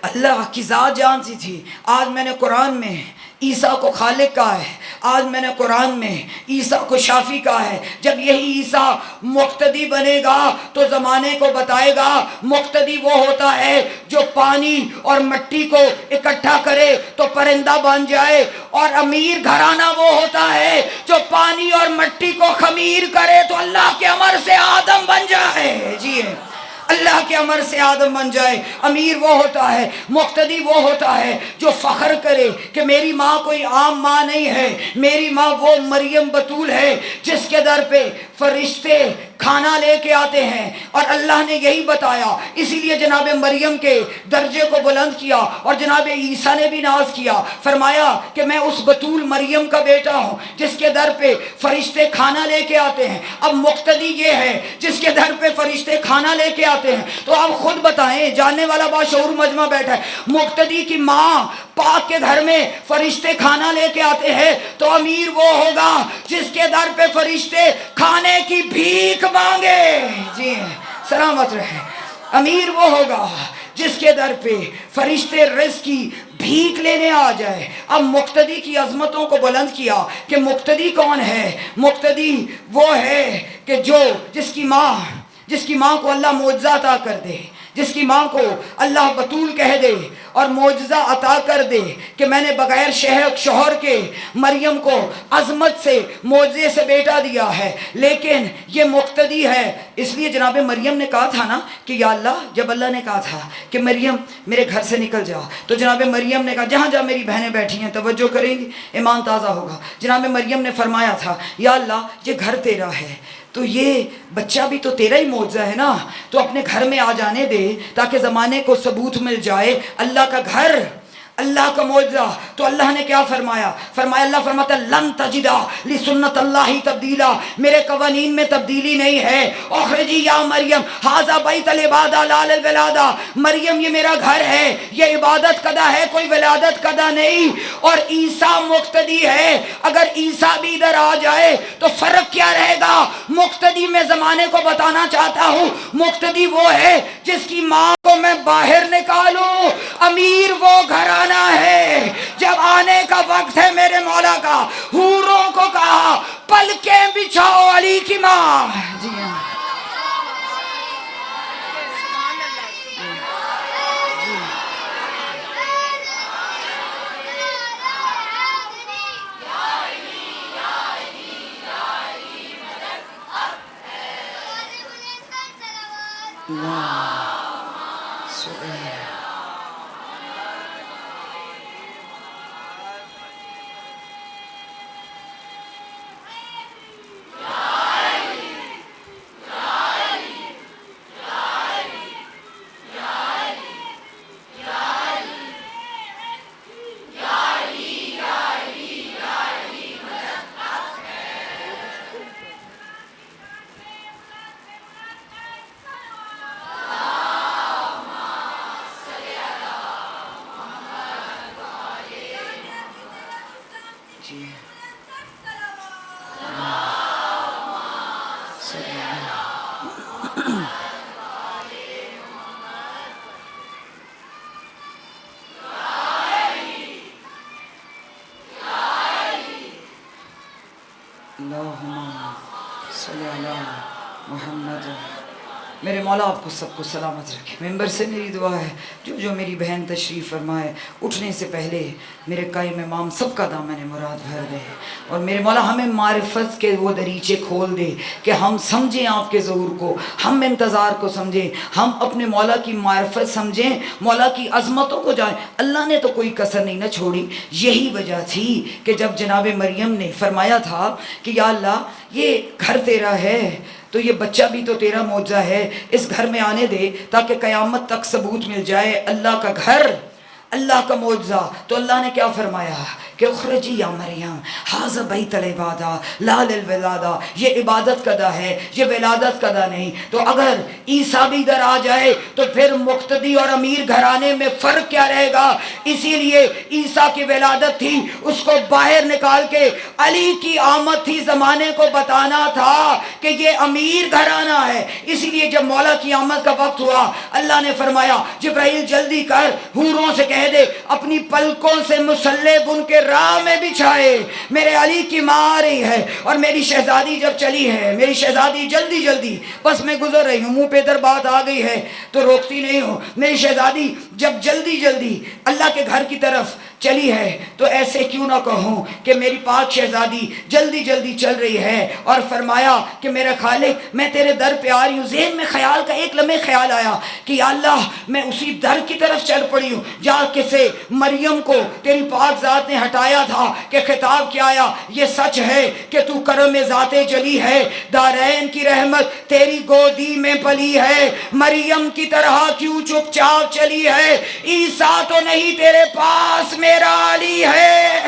اللہ کی ذات جانتی تھی. آج میں نے قرآن میں عیسیٰ کو خالق کہا ہے، آج میں نے قرآن میں عیسیٰ کو شافی کہا ہے. جب یہی عیسیٰ مقتدی بنے گا تو زمانے کو بتائے گا مقتدی وہ ہوتا ہے جو پانی اور مٹی کو اکٹھا کرے تو پرندہ بن جائے، اور امیر گھرانہ وہ ہوتا ہے جو پانی اور مٹی کو خمیر کرے تو اللہ کے امر سے آدم بن جائے. جی اللہ کے امر سے آدم بن جائے. امیر وہ ہوتا ہے، مقتدی وہ ہوتا ہے جو فخر کرے کہ میری ماں کوئی عام ماں نہیں ہے، میری ماں وہ مریم بطول ہے جس کے در پہ فرشتے کھانا لے کے آتے ہیں. اور اللہ نے یہی بتایا، اسی لیے جناب مریم کے درجے کو بلند کیا اور جناب عیسیٰ نے بھی ناز کیا، فرمایا کہ میں اس بطول مریم کا بیٹا ہوں جس کے در پہ فرشتے کھانا لے کے آتے ہیں. اب مقتدی یہ ہے جس کے در پہ فرشتے کھانا لے کے آتے ہیں. تو آپ خود بتائیں، جاننے والا باشعور مجمع بیٹھا ہے، مقتدی کی ماں پاک کے گھر میں فرشتے کھانا لے کے آتے ہیں تو امیر وہ ہوگا جس کے در پہ فرشتے کھانے کی بھیک مانگے. جی سلامت رہے. امیر وہ ہوگا جس کے در پہ فرشتے رزق کی بھیک لینے آ جائے. اب مقتدی کی عظمتوں کو بلند کیا کہ مقتدی کون ہے؟ مقتدی وہ ہے کہ جس کی ماں کو اللہ معجزہ عطا کر دے، جس کی ماں کو اللہ بطول کہہ دے اور معجزہ عطا کر دے کہ میں نے بغیر شوہر کے مریم کو عظمت سے معجزے سے بیٹا دیا ہے. لیکن یہ مقتدی ہے. اس لیے جناب مریم نے کہا تھا نا کہ یا اللہ، جب اللہ نے کہا تھا کہ مریم میرے گھر سے نکل جا، تو جناب مریم نے کہا، جہاں جہاں میری بہنیں بیٹھی ہیں توجہ کریں گی ایمان تازہ ہوگا، جناب مریم نے فرمایا تھا یا اللہ یہ گھر تیرا ہے تو یہ بچہ بھی تو تیرا ہی معجزہ ہے نا، تو اپنے گھر میں آ جانے دے تاکہ زمانے کو ثبوت مل جائے اللہ کا گھر، اللہ کا معجزہ. تو اللہ نے کیا فرمایا؟ اللہ فرماتا لن تجدا لسنت اللہ تبدیلا، میرے قوانین میں تبدیلی نہیں ہے. اخرجی یا مریم ھذا بیت العبادہ لا للولادہ، مریم یہ میرا گھر ہے، یہ عبادت کدا ہے، کوئی ولادت کدا نہیں. اور عیسیٰ مقتدی ہے، اگر عیسیٰ بھی ادھر آ جائے تو فرق کیا رہے گا؟ مقتدی میں زمانے کو بتانا چاہتا ہوں، مقتدی وہ ہے جس کی ماں کو میں باہر نکالوں. امیر وہ گھرانہ ہے، جب آنے کا وقت ہے میرے مولا کا، حوروں کو کہا پلکیں بچھاؤ علی کی ماں. جی ہاں اللہم صلی علی محمد میرے مولا آپ کو سب کو سلامت رکھے. ممبر سے میری دعا ہے جو میری بہن تشریف فرمائے اٹھنے سے پہلے میرے قائم امام سب کا دامن مراد بھر دے, اور میرے مولا ہمیں معرفت کے وہ دریچے کھول دے کہ ہم سمجھیں آپ کے ظہور کو, ہم انتظار کو سمجھیں, ہم اپنے مولا کی معرفت سمجھیں, مولا کی عظمتوں کو جائیں. اللہ نے تو کوئی کسر نہیں نہ چھوڑی. یہی وجہ تھی کہ جب جناب مریم نے فرمایا تھا کہ یا اللہ یہ گھر تیرا ہے تو یہ بچہ بھی تو تیرا معجزہ ہے, اس گھر میں آنے دے تاکہ قیامت تک ثبوت مل جائے اللہ کا گھر, اللہ کا معجزہ. تو اللہ نے کیا فرمایا کہ اخرجی یا مریم ھذا بیت العبادہ لا للولادہ, یہ عبادت کا دا ہے, یہ ولادت کا دا نہیں. تو اگر عیسیٰ بھی ادھر آ جائے تو پھر مقتدی اور امیر گھرانے میں فرق کیا رہے گا؟ اسی لیے عیسیٰ کی ولادت تھی, اس کو باہر نکال کے علی کی آمد تھی, زمانے کو بتانا تھا کہ یہ امیر گھرانہ ہے. اسی لیے جب مولا کی آمد کا وقت ہوا اللہ نے فرمایا جبرائیل جلدی کر حوروں سے کہہ دے اپنی پلکوں سے مسلح بن کے راہ میں بچھائے, میرے علی کی ماں آ رہی ہے. اور میری شہزادی جب چلی ہے, میری شہزادی جلدی جلدی, بس میں گزر رہی ہوں, منہ پہ در بات آ گئی ہے تو روکتی نہیں ہوں. میری شہزادی جب جلدی جلدی اللہ کے گھر کی طرف چلی ہے تو ایسے کیوں نہ کہوں کہ میری پاک شہزادی جلدی جلدی چل رہی ہے. اور فرمایا کہ میرا خالق میں تیرے در پہ آ رہی ہوں. ذہن میں خیال کا ایک لمحے خیال آیا کہ یا اللہ میں اسی در کی طرف چل پڑی ہوں جا کے سے مریم کو تیری پاک ذات نے ہٹایا تھا کہ خطاب کیا آیا, یہ سچ ہے کہ تو کرم ذات جلی ہے, دارین کی رحمت تیری گودی میں پلی ہے, مریم کی طرح کیوں چپ چاپ چلی ہے, عیسیٰ تو نہیں تیرے پاس میرا علی ہے,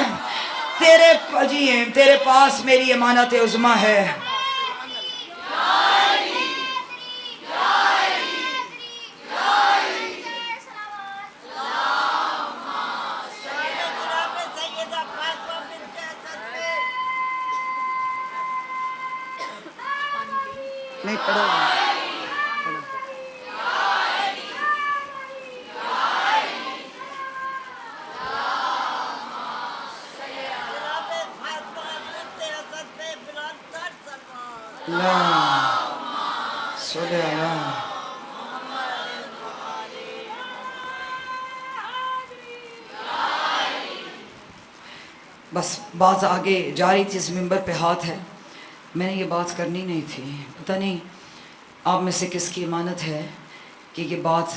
تیرے پاس میری امانت عظمیٰ ہے. نہیں پڑھو بس بات آگے جا رہی تھی, اس ممبر پہ ہاتھ ہے, میں نے یہ بات کرنی نہیں تھی. پتہ نہیں آپ میں سے کس کی امانت ہے کہ یہ بات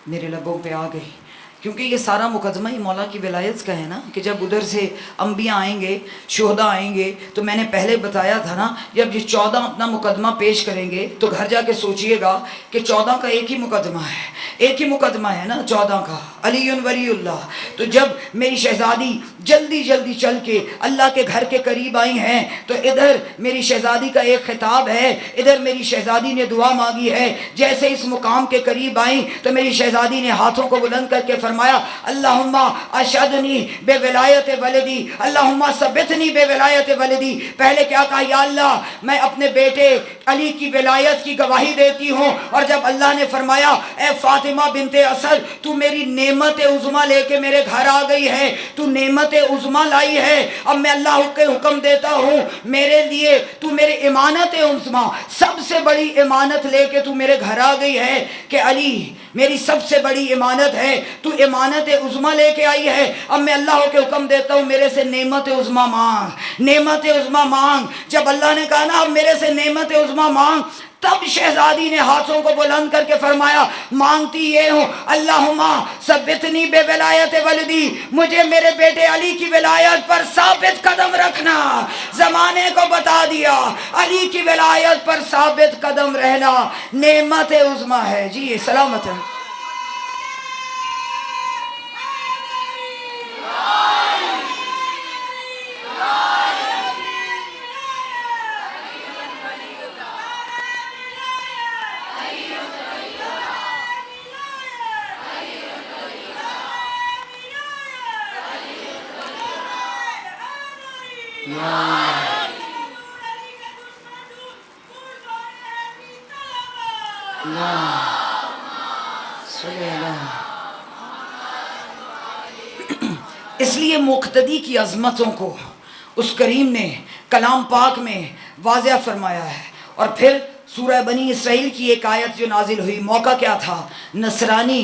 میرے لبوں پہ آ گئی, کیونکہ یہ سارا مقدمہ ہی مولا کی ولایت کا ہے نا, کہ جب ادھر سے انبیاء آئیں گے, شہداء آئیں گے, تو میں نے پہلے بتایا تھا نا جب یہ 14 اپنا مقدمہ پیش کریں گے تو گھر جا کے سوچئے گا کہ 14 کا ایک ہی مقدمہ ہے, ایک ہی مقدمہ ہے نا 14 کا, علی ولی اللہ. تو جب میری شہزادی جلدی جلدی چل کے اللہ کے گھر کے قریب آئی ہیں تو ادھر میری شہزادی کا ایک خطاب ہے, ادھر میری شہزادی نے دعا مانگی ہے. جیسے اس مقام کے قریب آئیں تو میری شہزادی نے ہاتھوں کو بلند کر کے فرمایا اللہم اشہدنی بے ولایت ولدی, اللہم ثبتنی بے ولایت ولدی. پہلے کیا کہا, یا اللہ میں اپنے بیٹے علی کی ولایت کی گواہی دیتی ہوں. اور جب اللہ نے فرمایا اے فاطمہ بنت اسد تو میری نعمت عظمیٰ لے کے میرے گھر آ گئی ہے, تو نعمت عظمیٰ لائی ہے, اب میں اللہ کے حکم دیتا ہوں میرے لیے تو میرے امانت عظمیٰ, سب سے بڑی امانت لے کے تو میرے گھر آ گئی ہے کہ علی میری سب سے بڑی امانت ہے, تو امانت عظمیٰ لے کے آئی ہے. اب میں اللہ کے حکم دیتا ہوں میرے سے نعمت عظمیٰ مانگ, نعمت عظمیٰ مانگ. جب اللہ نے کہا نا اب میرے سے نعمت عظمیٰ مانگ, تب شہزادی نے ہاتھوں کو بلند کر کے فرمایا مانگتی یہ ہوں اللہم ثبتنی بے ولایت ولدی, مجھے میرے بیٹے علی کی ولایت پر ثابت قدم رکھنا. زمانے کو بتا دیا علی کی ولایت پر ثابت قدم رہنا نعمت عظمیٰ ہے. جی سلامت ہے. اس لیے مقتدی کی عظمتوں کو اس کریم نے کلام پاک میں واضح فرمایا ہے. اور پھر سورہ بنی اسرائیل کی ایک آیت جو نازل ہوئی، موقع کیا تھا؟ نصرانی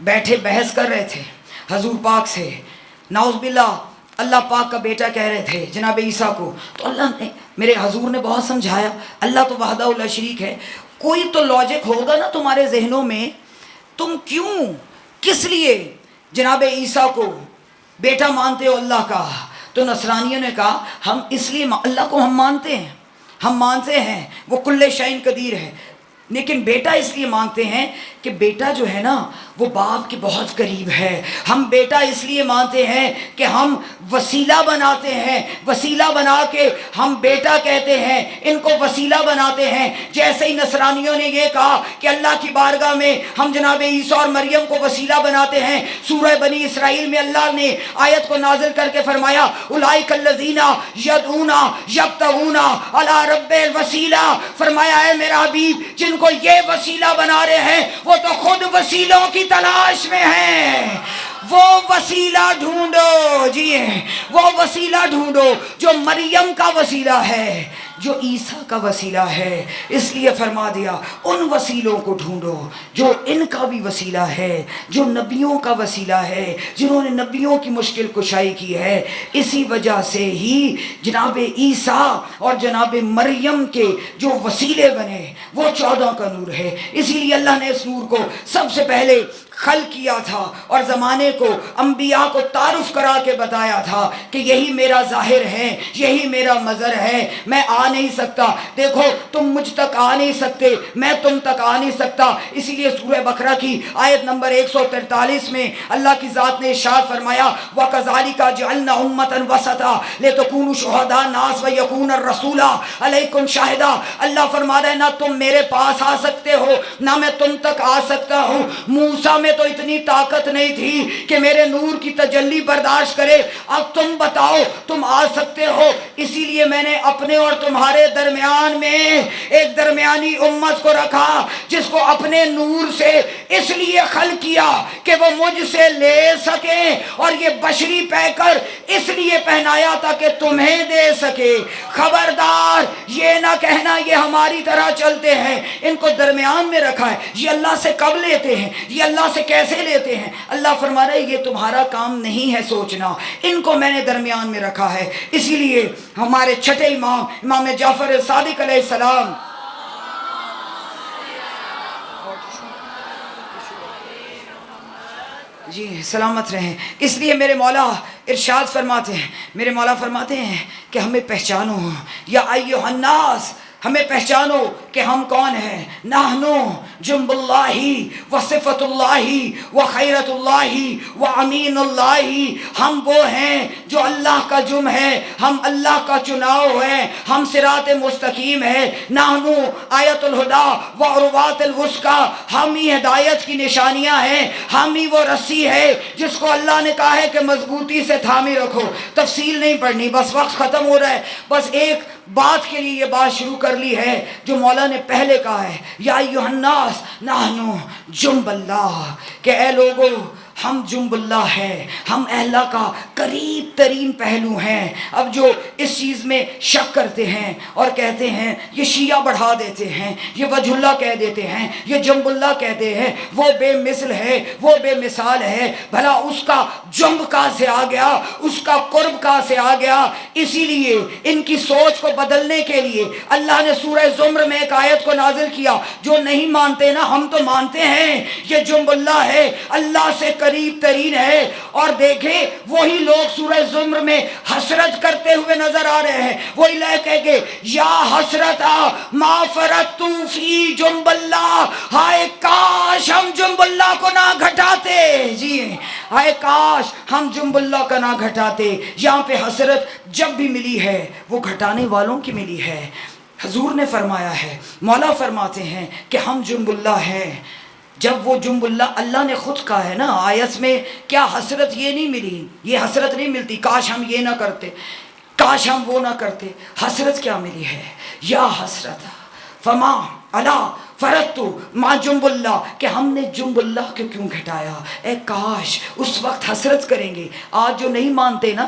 بیٹھے بحث کر رہے تھے حضور پاک سے، نعوذ باللہ اللہ پاک کا بیٹا کہہ رہے تھے جناب عیسیٰ کو. تو اللہ نے، میرے حضور نے بہت سمجھایا، اللہ تو وحدہ لا شریک ہے، کوئی تو لاجک ہوگا نا تمہارے ذہنوں میں، تم کیوں کس لیے جناب عیسیٰ کو بیٹا مانتے ہو اللہ کا؟ تو نصرانیوں نے کہا ہم اس لیے اللہ کو ہم مانتے ہیں وہ کل شیء قدیر ہے، لیکن بیٹا اس لیے مانتے ہیں کہ بیٹا جو ہے نا وہ باپ کے بہت قریب ہے. ہم بیٹا اس لیے مانتے ہیں کہ ہم وسیلہ بناتے ہیں، وسیلہ بنا کے ہم بیٹا کہتے ہیں، ان کو وسیلہ بناتے ہیں. جیسے ہی نصرانیوں نے یہ کہا کہ اللہ کی بارگاہ میں ہم جناب عیسیٰ اور مریم کو وسیلہ بناتے ہیں، سورہ بنی اسرائیل میں اللہ نے آیت کو نازل کر کے فرمایا اولئک الذین یدعون یبتغون الی رب الوسیلہ. فرمایا اے میرا حبیب، جن کو یہ وسیلہ بنا رہے ہیں وہ تو خود وسیلوں کی تلاش میں ہیں. وہ وسیلہ ڈھونڈو، جی وہ وسیلہ ڈھونڈو جو مریم کا وسیلہ ہے، جو عیسیٰ کا وسیلہ ہے. اس لیے فرما دیا ان وسیلوں کو ڈھونڈو جو ان کا بھی وسیلہ ہے، جو نبیوں کا وسیلہ ہے، جنہوں نے نبیوں کی مشکل کشائی کی ہے. اسی وجہ سے ہی جناب عیسیٰ اور جناب مریم کے جو وسیلے بنے وہ 14 کا نور ہے. اسی لیے اللہ نے اس نور کو سب سے پہلے خلق کیا تھا اور زمانے کو، انبیاء کو تعارف کرا کے بتایا تھا کہ یہی میرا ظاہر ہے، یہی میرا مظہر ہے. میں آ نہیں سکتا، دیکھو تم مجھ تک آ نہیں سکتے، میں تم تک آ نہیں سکتا. اسی لیے سورہ بقرہ کی آیت نمبر 143 میں اللہ کی ذات نے ارشاد فرمایا وَكَذَلِكَ جَعَلْنَا أُمَّةً وَسَطًا لِتَكُونُوا شُهَدَاءَ النَّاسِ وَيَكُونَ الرَّسُولُ عَلَيْكُمْ شَاهِدًا. اللہ فرما رہا ہے نہ تم میرے پاس آ سکتے ہو نہ میں تم تک آ سکتا ہوں. موسیٰ میں تو اتنی طاقت نہیں تھی کہ میرے نور کی تجلی برداشت کرے، اب تم بتاؤ تم آ سکتے ہو. اسی لیے میں نے اپنے اور تمہارے درمیان میں ایک درمیانی امت کو رکھا جس کو اپنے نور سے اس لیے خلق کیا کہ وہ مجھ سے لے سکیں، اور یہ بشری پیکر اس لیے پہنایا تھا کہ تمہیں دے سکے. خبردار یہ نہ کہنا یہ ہماری طرح چلتے ہیں، ان کو درمیان میں رکھا ہے. یہ اللہ سے کب لیتے ہیں، یہ اللہ سے کیسے لیتے ہیں؟ اللہ فرما رہا ہے یہ تمہارا کام نہیں ہے سوچنا، ان کو میں نے درمیان میں رکھا ہے. اسی لیے ہمارے چھٹے امام جعفر صادق علیہ السلام جی سلامت رہیں. اس لیے میرے مولا ارشاد فرماتے ہیں کہ ہمیں پہچانو یا ایھا الناس، ہمیں پہچانو کہ ہم کون ہیں. نحنو جنب اللہ و صفت اللہ و خیرت اللہ و امین اللہ. ہم وہ ہیں جو اللہ کا جم ہے، ہم اللہ کا چناؤ ہے، ہم صراط مستقیم ہے. نحنو آیت الہدا و عروات الوثقی، ہم ہی ہدایت کی نشانیاں ہیں، ہم ہی وہ رسی ہے جس کو اللہ نے کہا ہے کہ مضبوطی سے تھامے رکھو. تفصیل نہیں پڑھنی، بس وقت ختم ہو رہا ہے. بس ایک بات کے لیے یہ بات شروع کر لی ہے جو مولا نے پہلے کہا ہے یا ایھا الناس نحنو جنب اللہ، کہ اے لوگو ہم جنب اللہ ہے، ہم اللہ کا قریب ترین پہلو ہیں. اب جو اس چیز میں شک کرتے ہیں اور کہتے ہیں یہ شیعہ بڑھا دیتے ہیں، یہ وجہ اللہ کہہ دیتے ہیں، یہ جنب اللہ کہتے ہیں، وہ بے مثل ہے، وہ بے مثال ہے. بھلا اس کا جنب کہاں سے آ گیا، اس کا قرب کہاں سے آ گیا؟ اسی لیے ان کی سوچ کو بدلنے کے لیے اللہ نے سورہ زمر میں ایک آیت کو نازل کیا. جو نہیں مانتے نا، ہم تو مانتے ہیں یہ جنب اللہ ہے، اللہ سے قریب ترین ہے. اور دیکھیں وہی لوگ سورہ زمر میں حسرت کرتے ہوئے نظر آ رہے ہیں. وہی لے کہے گے یا حسرتا ما فرطت فی جنب اللہ، ہائے کاش ہم جنب اللہ کو نہ گھٹاتے. جی ہائے کاش ہم جنب اللہ کا نہ گھٹاتے. یہاں پہ حسرت جب بھی ملی ہے وہ گھٹانے والوں کی ملی ہے. حضور نے فرمایا ہے، مولا فرماتے ہیں کہ ہم جنب اللہ ہیں. جب وہ جنب اللہ نے خود کہا ہے نا آیت میں، کیا حسرت یہ نہیں ملی، یہ حسرت نہیں ملتی کاش ہم یہ نہ کرتے، کاش ہم وہ نہ کرتے. حسرت کیا ملی ہے؟ یا حسرت فما الا فرطت ما جنب اللہ، کہ ہم نے جنب اللہ کو کیوں گھٹایا. اے کاش اس وقت حسرت کریں گے. آج جو نہیں مانتے نا،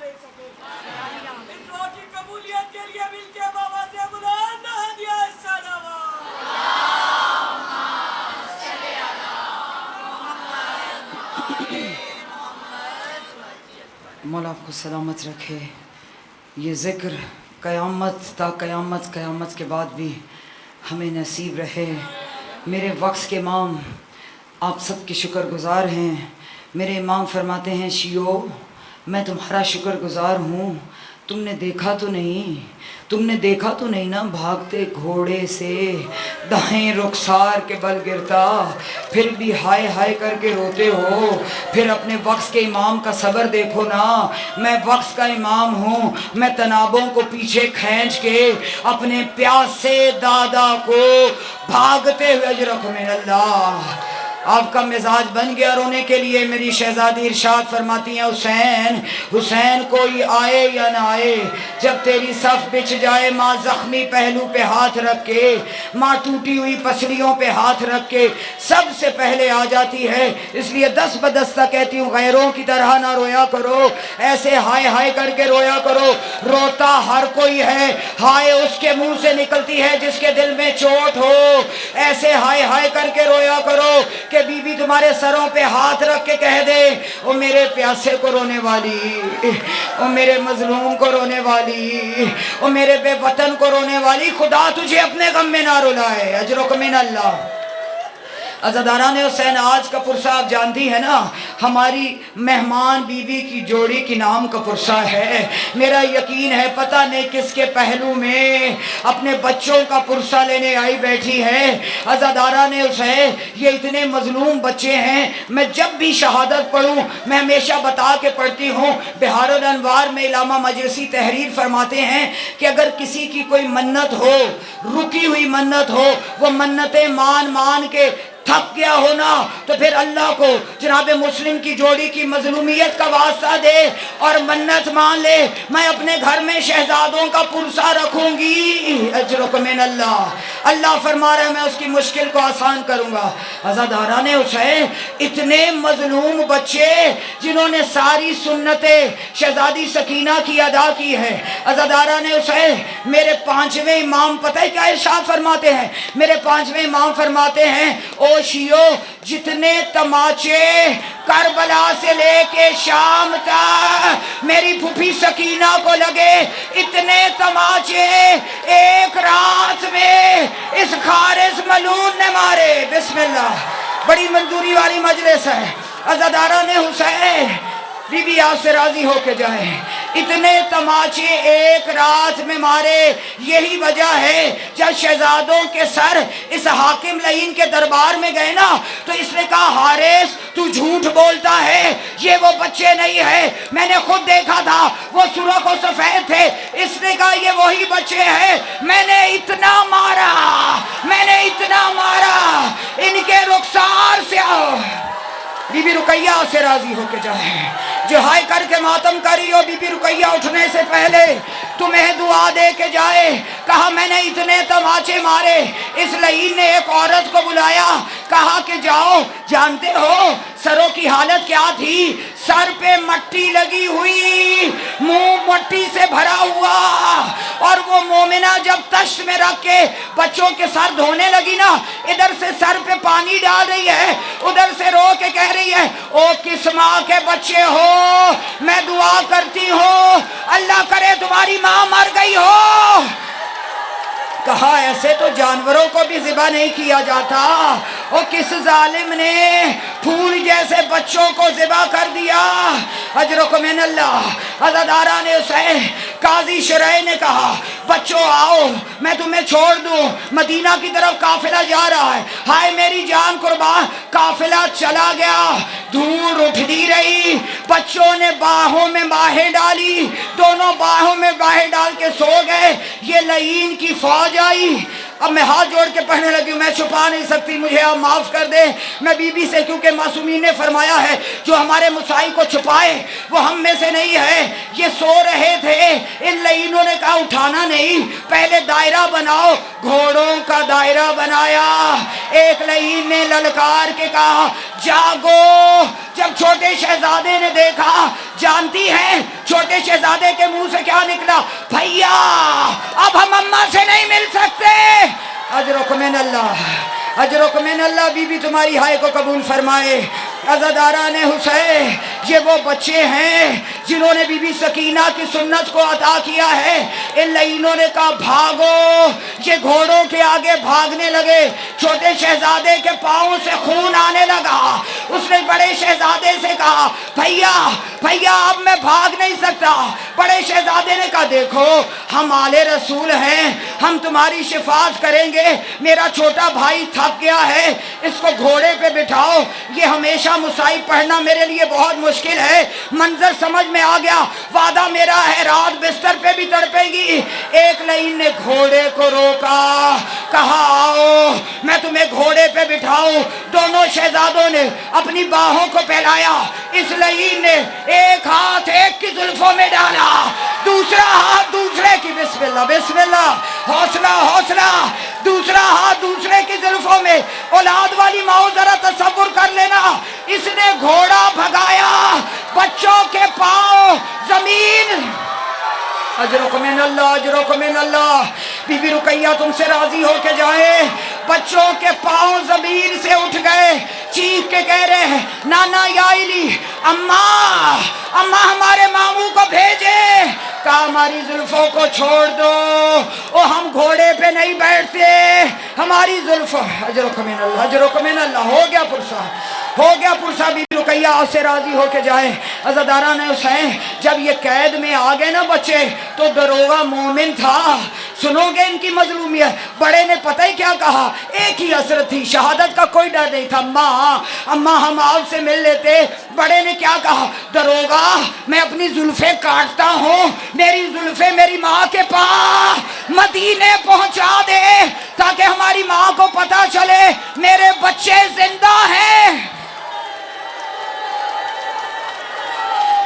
لے سکے. اس دعا کی قبولیت کے لیے مل کے بابا سے بلند ہدیہ سلام. مولا آپ کو سلامت رکھے. یہ ذکر قیامت تا قیامت، قیامت کے بعد بھی ہمیں نصیب رہے. میرے وقت کے امام آپ سب کے شکر گزار ہیں. میرے امام فرماتے ہیں شیو میں تمہارا شکر گزار ہوں. تم نے دیکھا تو نہیں نا بھاگتے گھوڑے سے دائیں رخسار کے بل گرتا، پھر بھی ہائے ہائے کر کے روتے ہو. پھر اپنے وقت کے امام کا صبر دیکھو نا. میں وقت کا امام ہوں، میں تنابوں کو پیچھے کھینچ کے اپنے پیاسے دادا کو بھاگتے ہوئے اجرک من اللہ. آپ کا مزاج بن گیا رونے کے لیے. میری شہزادی ارشاد فرماتی ہیں حسین کوئی آئے یا نہ آئے، جب تیری صف بچھ جائے ماں زخمی پہلو پہ ہاتھ رکھ کے، ماں ٹوٹی ہوئی پسلیوں پہ ہاتھ رکھ کے سب سے پہلے آ جاتی ہے. اس لیے دست بدستہ کہتی ہوں غیروں کی طرح نہ رویا کرو، ایسے ہائے ہائے کر کے رویا کرو. روتا ہر کوئی ہے، ہائے اس کے منہ سے نکلتی ہے جس کے دل میں چوٹ ہو. ایسے ہائے ہائے کر کے رویا کرو کہ بی بی تمہارے سروں پہ ہاتھ رکھ کے کہہ دے او میرے پیاسے کو رونے والی، او میرے مظلوم کو رونے والی، او میرے بے وطن کو رونے والی، خدا تجھے اپنے غم میں نہ رلائے. اجرک من اللہ. عزاداران حسین آج کا پرسہ آپ جانتی ہے نا، ہماری مہمان بیوی کی جوڑی کی نام کا پرسہ ہے. میرا یقین ہے پتہ نہیں کس کے پہلو میں اپنے بچوں کا پرسہ لینے آئی بیٹھی ہے. عزاداران حسین یہ اتنے مظلوم بچے ہیں. میں جب بھی شہادت پڑھوں میں ہمیشہ بتا کے پڑھتی ہوں. بہار الانوار میں علامہ مجلسی تحریر فرماتے ہیں کہ اگر کسی کی کوئی منت ہو، رکی ہوئی منت ہو، وہ منتیں مان کے تھک گیا ہونا، تو پھر اللہ کو جناب مسلم کی جوڑی کی مظلومیت کا واسطہ دے اور منت مان لے میں اپنے گھر میں شہزادوں کا پرسہ رکھوں گی. اجرک من اللہ. اللہ فرما رہا ہے میں اس کی مشکل کو آسان کروں گا. عزاداران حسین اتنے مظلوم بچے جنہوں نے ساری سنتیں شہزادی سکینہ کی ادا کی ہے. عزاداران حسین میرے پانچویں امام پتہ ہے کیا ارشاد فرماتے ہیں؟ میرے پانچویں امام فرماتے ہیں او شیو جتنے تماچے کربلا سے لے کے شام تک میری پھوپھی سکینہ کو لگے، اتنے تماچے ایک رات میں اس خارس ملعون نے مارے. بسم اللہ. بڑی منظوری والی مجلس ہے. عزاداران حسین بی بی آپ سے راضی ہو کے جائیں. اتنے تماچے ایک رات میں مارے. یہی وجہ ہے جب شہزادوں کے سر اس حاکم لعین کے دربار میں گئے نا تو اس نے کہا حارث تو جھوٹ بولتا ہے، یہ وہ بچے نہیں ہے، میں نے خود دیکھا تھا وہ سرخ و سفید تھے. اس نے کہا یہ وہی بچے ہیں. میں نے اتنا مارا ان کے رخسار سے بی بی رقیہ سے راضی ہو کے جائے. جو ہائے کر کے ماتم کری ہو بی بی رقیہ اٹھنے سے پہلے تمہیں دعا دے کے جائے. کہا میں نے اتنے تماچے مارے. اس لعین نے ایک عورت کو بلایا، کہا کہ جاؤ، جانتے ہو سروں کی حالت کیا تھی؟ سر پہ مٹی لگی ہوئی، منہ مٹی سے بھرا ہوا. اور وہ مومنہ جب تشت میں رکھ کے بچوں کے سر دھونے لگی نا، ادھر سے سر پہ پانی ڈال رہی ہے، ادھر سے رو کے کہہ رہی ہے او کس ماں کے بچے ہو، میں دعا کرتی ہوں اللہ کرے تمہاری ماں مر گئی ہو. کہا ایسے تو جانوروں کو بھی ذبح نہیں کیا جاتا. او کس ظالم نے پھول جیسے بچوں کو ذبح کر دیا. اجرک من اللہ. عزاداران حسین قاضی شرعی نے کہا بچوں آؤ میں تمہیں چھوڑ دوں، مدینہ کی طرف قافلہ جا رہا ہے. ہائے میری جان قربان. قافلہ چلا گیا، دھول اٹھتی رہی. بچوں نے باہوں میں باہیں ڈالی، دونوں باہوں میں باہیں ڈال کے سو گئے. یہ لعین کی فوج آئی. اب میں ہاتھ جوڑ کے پڑھنے لگی ہوں، میں چھپا نہیں سکتی، مجھے آپ معاف کر دیں. میں بی بی سے کیونکہ معصومین نے فرمایا ہے جو ہمارے مسائی کو چھپائے وہ ہم میں سے نہیں ہے. یہ سو رہے تھے. ان لعینوں نے کہا اٹھانا نہیں, پہلے دائرہ بناؤ. گھوڑوں کا دائرہ بنایا. ایک لعین نے للکار کے کہا جاگو. جب چھوٹے شہزادے نے دیکھا, جانتی ہیں چھوٹے شہزادے کے منہ سے کیا نکلا؟ بھیا اب ہم اماں سے نہیں مل سکتے. اجرکم من اللہ, اجرکم من اللہ. بی بی تمہاری ہائے کو قبول فرمائے. عزاداران حسین, یہ وہ بچے ہیں جنہوں نے بی بی سکینہ کی سنت کو عطا کیا ہے. ان لعینوں نے کہا بھاگو. یہ گھوڑوں کے آگے بھاگنے لگے. چھوٹے شہزادے کے پاؤں سے خون آنے لگا. اس نے بڑے شہزادے سے کہا بھیا بھیا اب میں بھاگ نہیں سکتا. بڑے شہزادے نے کہا دیکھو ہم آل رسول ہیں, ہم تمہاری شفاعت کریں گے. میرا چھوٹا بھائی تھک گیا ہے, اس کو گھوڑے پہ بٹھاؤ. یہ ہمیشہ مصائب پڑھنا میرے لیے بہت مشکل ہے. منظر سمجھ میں آ گیا, وعدہ میرا ہے رات بستر پہ بھی تڑپے گی. ایک لعین نے گھوڑے کو روکا, کہا آؤ میں تمہیں گھوڑے پہ بٹھاؤں. دونوں شہزادوں نے اپنی باہوں کو پھیلایا. اس لعین نے ایک ہاتھ ایک کی زلفوں میں ڈالا, دوسرا ہاتھ دوسرے کی, بسم اللہ بسم اللہ, حوصلہ حوصلہ, دوسرا ہاتھ دوسرے کی زلفوں میں. اولاد والی ماں ذرا تصور کر لینا, اس نے گھوڑا بھگایا, بچوں کے پاؤں زمین. اجرکم من اللہ, اجرکم من اللہ. بی بی رقیہ تم سے راضی ہو کے جائے. بچوں کے پاؤں زمین سے اٹھ گئے, چیخ کے کہہ رہے ہیں نانا یا علی, اماں اماں ہمارے ماموں کو بھیجے. کہا ہماری زلفوں کو چھوڑ دو, او ہم گھوڑے پہ نہیں بیٹھتے, ہماری زلفوں. اجرکم من اللہ, اجرکم من اللہ. ہو گیا پرسا, ہو گیا پرسا. بی بی رقیہ آپ سے راضی ہو کے جائے. عزاداران حسین, جب یہ قید میں آ گئے نا بچے, تو دروغہ مومن تھا. سنو گے ان کی مظلومیت. بڑے نے پتہ ہی کیا کہا, ایک ہی حسرت تھی, شہادت کا کوئی ڈر نہیں تھا. اماں اماں ہم آپ سے مل لیتے. بڑے نے کیا کہا, دروغہ میں اپنی زلفیں کاٹتا ہوں, میری زلفیں میری ماں کے پاس مدینے پہنچا دے تاکہ ہماری ماں کو پتہ چلے میرے بچے زندہ ہیں.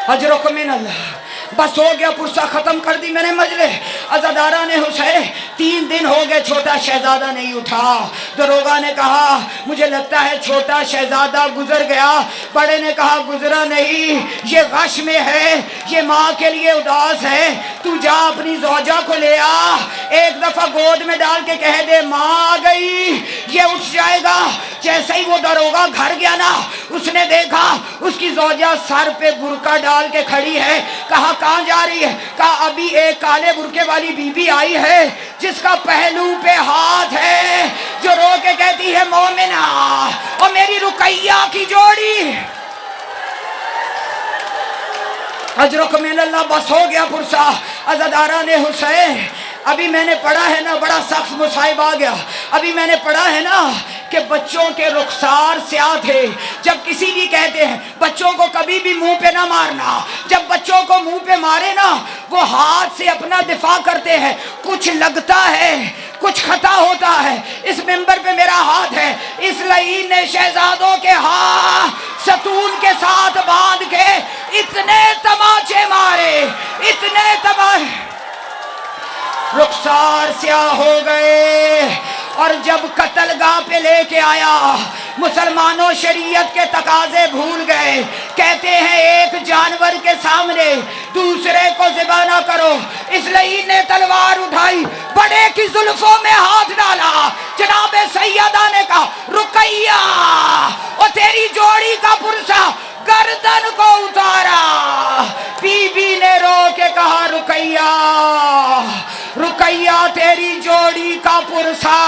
اجرکم من اللہ. بس ہو گیا پرسہ, ختم کر دی میں نے مجلس. عزاداران حسین, 3 دن ہو گئے چھوٹا شہزادہ نہیں اٹھا. دروغہ نے کہا مجھے لگتا ہے چھوٹا شہزادہ گزر گیا. بڑے نے کہا گزرا نہیں, یہ غش میں ہے, یہ ماں کے لیے اداس ہے. تو جا اپنی زوجہ کو لے آ, ایک دفعہ گود میں ڈال کے کہہ دے ماں آ گئی, یہ اٹھ جائے گا. جیسے ہی وہ دروغہ گھر گیا نا, اس نے دیکھا اس کی زوجہ سر پہ برقع ڈال کے کھڑی ہے. کہا کہاں جا رہی ہے؟ کہا ابھی ایک کالے برقعے والی بی بی آئی ہے جس کا پہلو پہ ہاتھ ہے, جو رو کے کہتی ہے مومنہ اور میری رقیہ کی جوڑی. اجرکم من اللہ. بس ہو گیا پرسا. عزاداران حسین, ابھی میں نے پڑھا ہے نا, بڑا سخت مصائب آ گیا. ابھی میں نے پڑھا ہے نا کہ بچوں کے رخسار سیاہ تھے. جب کسی بھی کہتے ہیں بچوں کو کبھی بھی منہ پہ نہ مارنا, جب بچوں کو منہ پہ مارے نا وہ ہاتھ سے اپنا دفاع کرتے ہیں. کچھ لگتا ہے, کچھ خطا ہوتا ہے. اس منبر پہ میرا ہاتھ ہے. اس لعین نے شہزادوں کے ہاتھ ستون کے ساتھ باندھ کے اتنے تماچے مارے, اتنے تماچے, رخسار سیاہ ہو گئے. اور جب قتل گاہ پہ لے کے آیا, مسلمانوں شریعت کے تقاضے بھول گئے. کہتے ہیں ایک جانور کے سامنے دوسرے کو ذبح نہ کرو. اس لعین نے تلوار اٹھائی, بڑے کی زلفوں میں ہاتھ ڈالا. جناب سیدہ نے کہا رقیہ, اور تیری جوڑی کا پرسا گردن کو اتارا. بی بی نے رو کے کہا رقیہ, رقیہ تیری جوڑی کا پرسا.